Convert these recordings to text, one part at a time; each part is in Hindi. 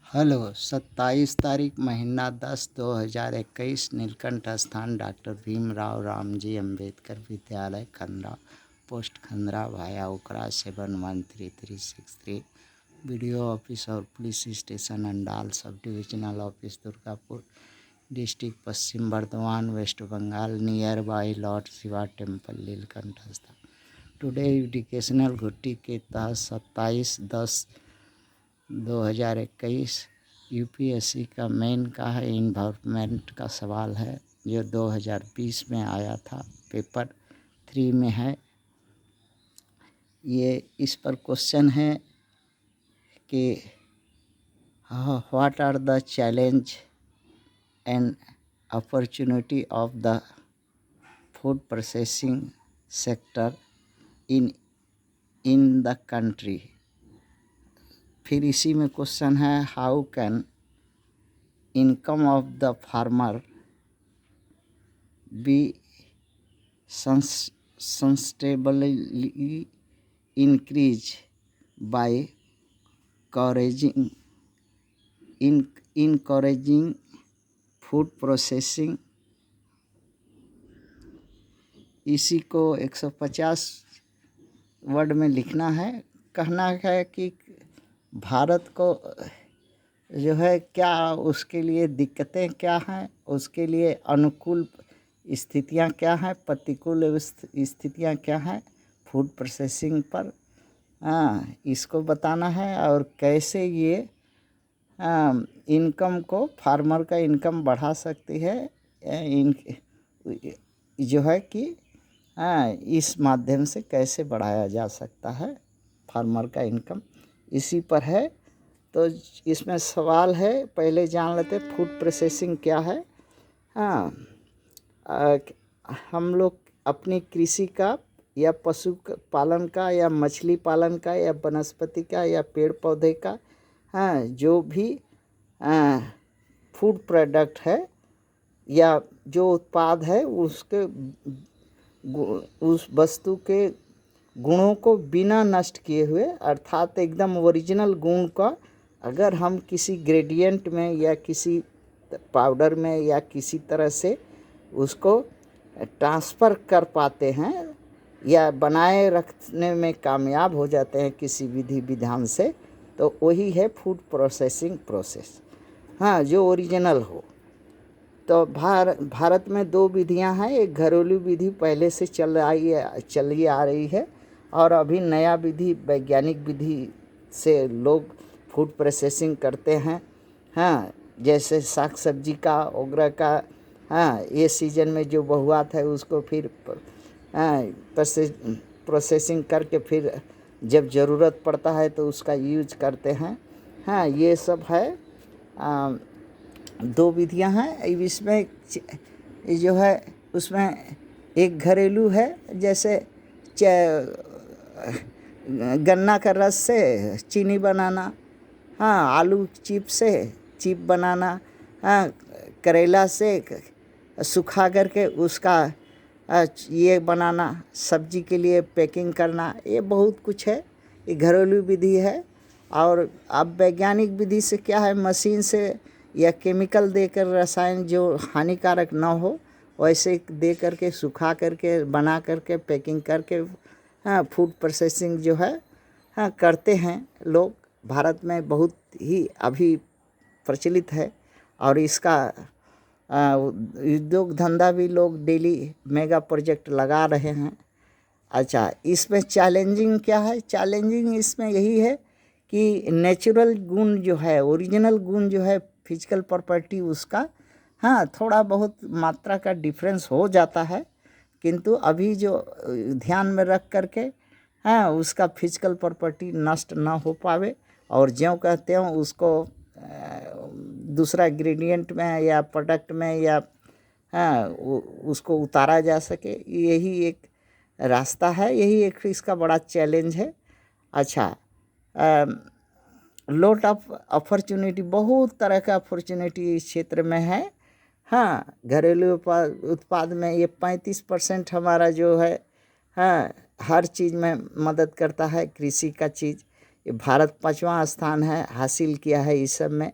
हेलो, 27 तारीख महीना 10 2021 नीलकंठ स्थान डॉक्टर भीमराव रामजी अंबेडकर विद्यालय खंडरा पोस्ट खंडरा भाया उकरा 713363 बीडीओ ऑफिस और police station Andal sub divisional office Durgapur district Paschim Bardhaman West Bengal near by lord Shiva temple Neelkanth स्थान। टुडे एजुकेशनल घुट्टी के तहत 27/10/2021 यूपीएससी का मेन का है इन्वायरमेंट का सवाल है जो 2020 में आया था, पेपर 3 में है। ये इस पर क्वेश्चन है कि what are the challenge and opportunity of the food processing sector in the country. फिर इसी में क्वेश्चन है how can income of the farmer be sustainably increase by encouraging food processing. इसी को 150 वर्ड में लिखना है। कहना है कि भारत को जो है क्या उसके लिए दिक्कतें क्या हैं, उसके लिए अनुकूल स्थितियां क्या हैं, प्रतिकूल स्थितियां क्या हैं फूड प्रोसेसिंग पर, इसको बताना है और कैसे ये इनकम को फार्मर का इनकम बढ़ा सकती है जो है कि इस माध्यम से कैसे बढ़ाया जा सकता है फार्मर का इनकम, इसी पर है। तो इसमें सवाल है, पहले जान लेते फूड प्रोसेसिंग क्या है। हम लोग अपनी कृषि का या पशु पालन का या मछली पालन का या वनस्पति का या पेड़ पौधे का जो भी फूड प्रोडक्ट है या जो उत्पाद है उसके उस वस्तु के गुणों को बिना नष्ट किए हुए अर्थात एकदम ओरिजिनल गुण का अगर हम किसी ग्रेडियंट में या किसी पाउडर में या किसी तरह से उसको ट्रांसफ़र कर पाते हैं या बनाए रखने में कामयाब हो जाते हैं किसी विधि विधान से, तो वही है फूड प्रोसेसिंग प्रोसेस, जो ओरिजिनल हो। तो भारत में 2 विधियां हैं। एक घरेलू विधि पहले से चली आ रही है और अभी नया विधि वैज्ञानिक विधि से लोग फूड प्रोसेसिंग करते हैं। जैसे साग सब्जी का ओगरा का ये सीजन में जो बहुआत है उसको फिर प्रोसेसिंग करके फिर जब ज़रूरत पड़ता है तो उसका यूज करते हैं। ये सब है 2 विधियां हैं। इसमें जो है उसमें एक घरेलू है, जैसे गन्ना का रस से चीनी बनाना, आलू चिप से चिप बनाना, करेला से सुखा करके उसका ये बनाना, सब्जी के लिए पैकिंग करना, ये बहुत कुछ है। ये घरेलू विधि है। और अब वैज्ञानिक विधि से क्या है, मशीन से या केमिकल देकर रसायन जो हानिकारक ना हो वैसे दे करके सुखा करके बना करके पैकिंग करके फूड प्रोसेसिंग जो है करते हैं लोग। भारत में बहुत ही अभी प्रचलित है और इसका उद्योग धंधा भी लोग डेली मेगा प्रोजेक्ट लगा रहे हैं। अच्छा, इसमें चैलेंजिंग क्या है? चैलेंजिंग इसमें यही है कि नेचुरल गुण जो है, ओरिजिनल गुण जो है, फिजिकल प्रॉपर्टी उसका थोड़ा बहुत मात्रा का डिफरेंस हो जाता है, किंतु अभी जो ध्यान में रख करके उसका फिजिकल प्रॉपर्टी नष्ट ना हो पावे और ज्यों कहते हैं उसको दूसरा इंग्रेडिएंट में या प्रोडक्ट में या उसको उतारा जा सके, यही एक रास्ता है, यही एक इसका बड़ा चैलेंज है। अच्छा, लॉट ऑफ अपॉर्चुनिटी, बहुत तरह का अपॉर्चुनिटी इस क्षेत्र में है। घरेलू उत्पाद में ये 35% हमारा जो है हर चीज़ में मदद करता है, कृषि का चीज़। ये भारत 5वां स्थान है हासिल किया है इस सब में।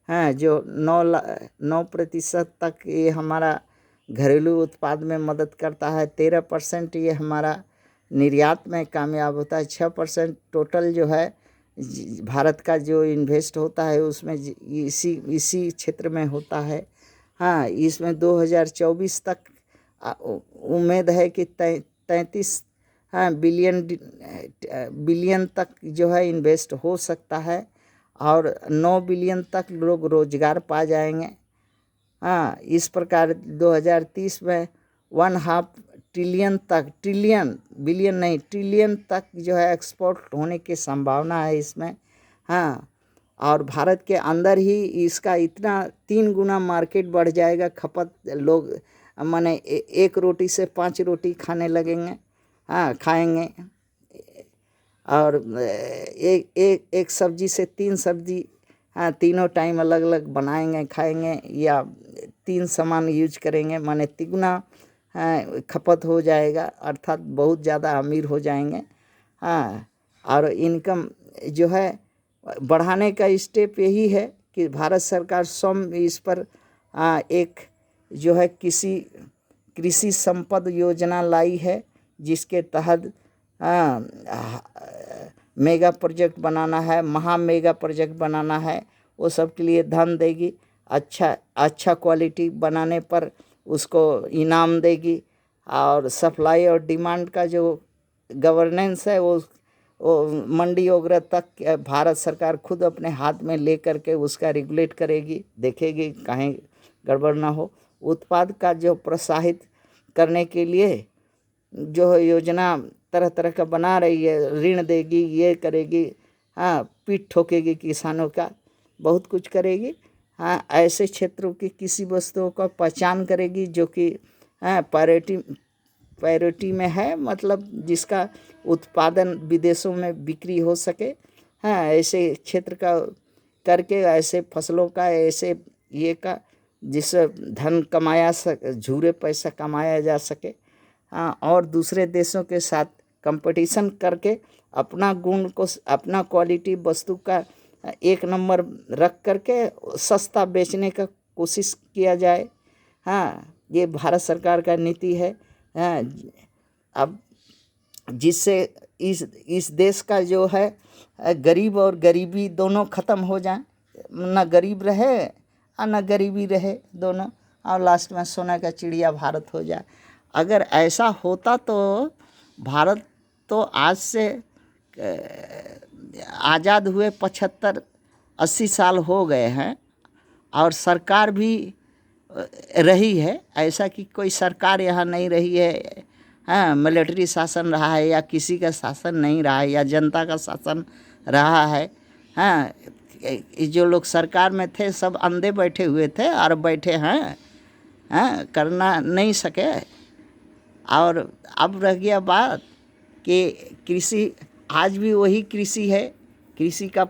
हाँ, जो 9% तक ये हमारा घरेलू उत्पाद में मदद करता है। 13% ये हमारा निर्यात में कामयाब होता है। 6% टोटल जो है भारत का जो इन्वेस्ट होता है उसमें इसी क्षेत्र में होता है। हाँ, इसमें 2024 तक उम्मीद है कि 33 बिलियन तक जो है इन्वेस्ट हो सकता है और 9 बिलियन तक लोग रोजगार पा जाएंगे। हाँ, इस प्रकार 2030 में 1.5 ट्रिलियन तक, बिलियन नहीं ट्रिलियन तक जो है एक्सपोर्ट होने की संभावना है इसमें। हाँ, और भारत के अंदर ही इसका इतना 3 गुना मार्केट बढ़ जाएगा। खपत लोग माने 1 रोटी से 5 रोटी खाने लगेंगे। हाँ, खाएंगे। और एक सब्जी से 3 सब्जी, हाँ, तीनों टाइम अलग अलग बनाएंगे खाएंगे, या 3 सामान यूज करेंगे, माने तिगुना खपत हो जाएगा, अर्थात बहुत ज़्यादा अमीर हो जाएंगे। हाँ, और इनकम जो है बढ़ाने का स्टेप यही है कि भारत सरकार स्वयं इस पर एक जो है कृषि संपद योजना लाई है, जिसके तहत मेगा प्रोजेक्ट बनाना है, मेगा प्रोजेक्ट बनाना है। वो सब के लिए धन देगी। अच्छा क्वालिटी बनाने पर उसको इनाम देगी। और सप्लाई और डिमांड का जो गवर्नेंस है वो मंडी वगैरह तक भारत सरकार खुद अपने हाथ में ले करके उसका रेगुलेट करेगी, देखेगी कहीं गड़बड़ ना हो। उत्पाद का जो प्रोत्साहित करने के लिए जो योजना तरह तरह का बना रही है, ऋण देगी, ये करेगी, हाँ, पीठ ठोकेगी किसानों का, बहुत कुछ करेगी। हाँ, ऐसे क्षेत्रों की किसी वस्तुओं का पहचान करेगी जो कि प्रायोरिटी में है, मतलब जिसका उत्पादन विदेशों में बिक्री हो सके। हाँ, ऐसे क्षेत्र का करके, ऐसे फसलों का, ऐसे ये का जिससे धन झूरे पैसा कमाया जा सके। हाँ, और दूसरे देशों के साथ कंपटीशन करके अपना गुण को, अपना क्वालिटी वस्तु का 1 नंबर रख करके सस्ता बेचने का कोशिश किया जाए। हाँ, ये भारत सरकार का नीति है। हाँ, अब जिससे इस देश का जो है गरीब और गरीबी दोनों ख़त्म हो जाए, ना गरीब रहे और ना गरीबी रहे दोनों, और लास्ट में सोना का चिड़िया भारत हो जाए। अगर ऐसा होता तो भारत तो आज से आज़ाद हुए 75-80 साल हो गए हैं, और सरकार भी रही है। ऐसा कि कोई सरकार यहाँ नहीं रही है। हाँ, मिलिट्री शासन रहा है या किसी का शासन नहीं रहा है या जनता का शासन रहा है। हाँ, जो लोग सरकार में थे सब अंधे बैठे हुए थे और बैठे हैं। हाँ, करना नहीं सके। और अब रह गया बात कि कृषि, आज भी वही कृषि है। कृषि का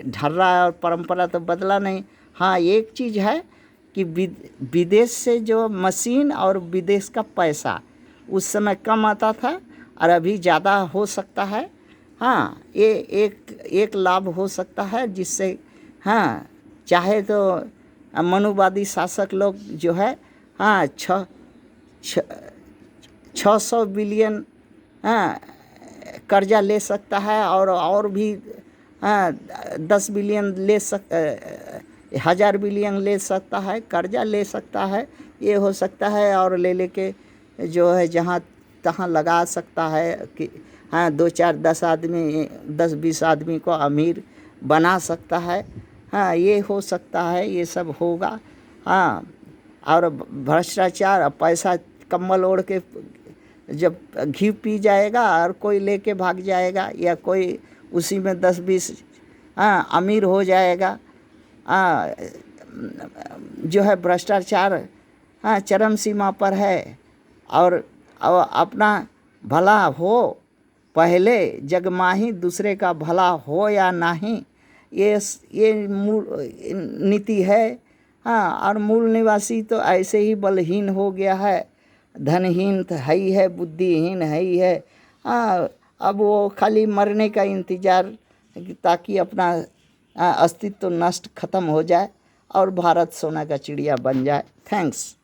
ढर्रा और परंपरा तो बदला नहीं। हाँ, एक चीज़ है कि विदेश से जो मशीन और विदेश का पैसा उस समय कम आता था और अभी ज़्यादा हो सकता है। हाँ, ये एक लाभ हो सकता है जिससे, हाँ, चाहे तो मनुवादी शासक लोग जो है, हाँ, 600 बिलियन कर्जा ले सकता है, और भी 10 बिलियन 1000 बिलियन ले सकता है, कर्जा ले सकता है। ये हो सकता है, और ले लेके जो है जहाँ तहाँ लगा सकता है कि हाँ 10-20 आदमी को अमीर बना सकता है। हाँ, ये हो सकता है, ये सब होगा। हाँ, और भ्रष्टाचार, पैसा कम्बल ओढ़ के जब घी पी जाएगा और कोई लेके भाग जाएगा, या कोई उसी में 10-20 अमीर हो जाएगा। जो है भ्रष्टाचार चरम सीमा पर है। और अपना भला हो पहले जगमाही, दूसरे का भला हो या नहीं, ये मूल नीति है। हाँ, और मूल निवासी तो ऐसे ही बलहीन हो गया है, धनहीन तो है ही है, बुद्धिहीन है ही है। हाँ, अब वो खाली मरने का इंतज़ार ताकि अपना अस्तित्व नष्ट खत्म हो जाए और भारत सोना का चिड़िया बन जाए। थैंक्स।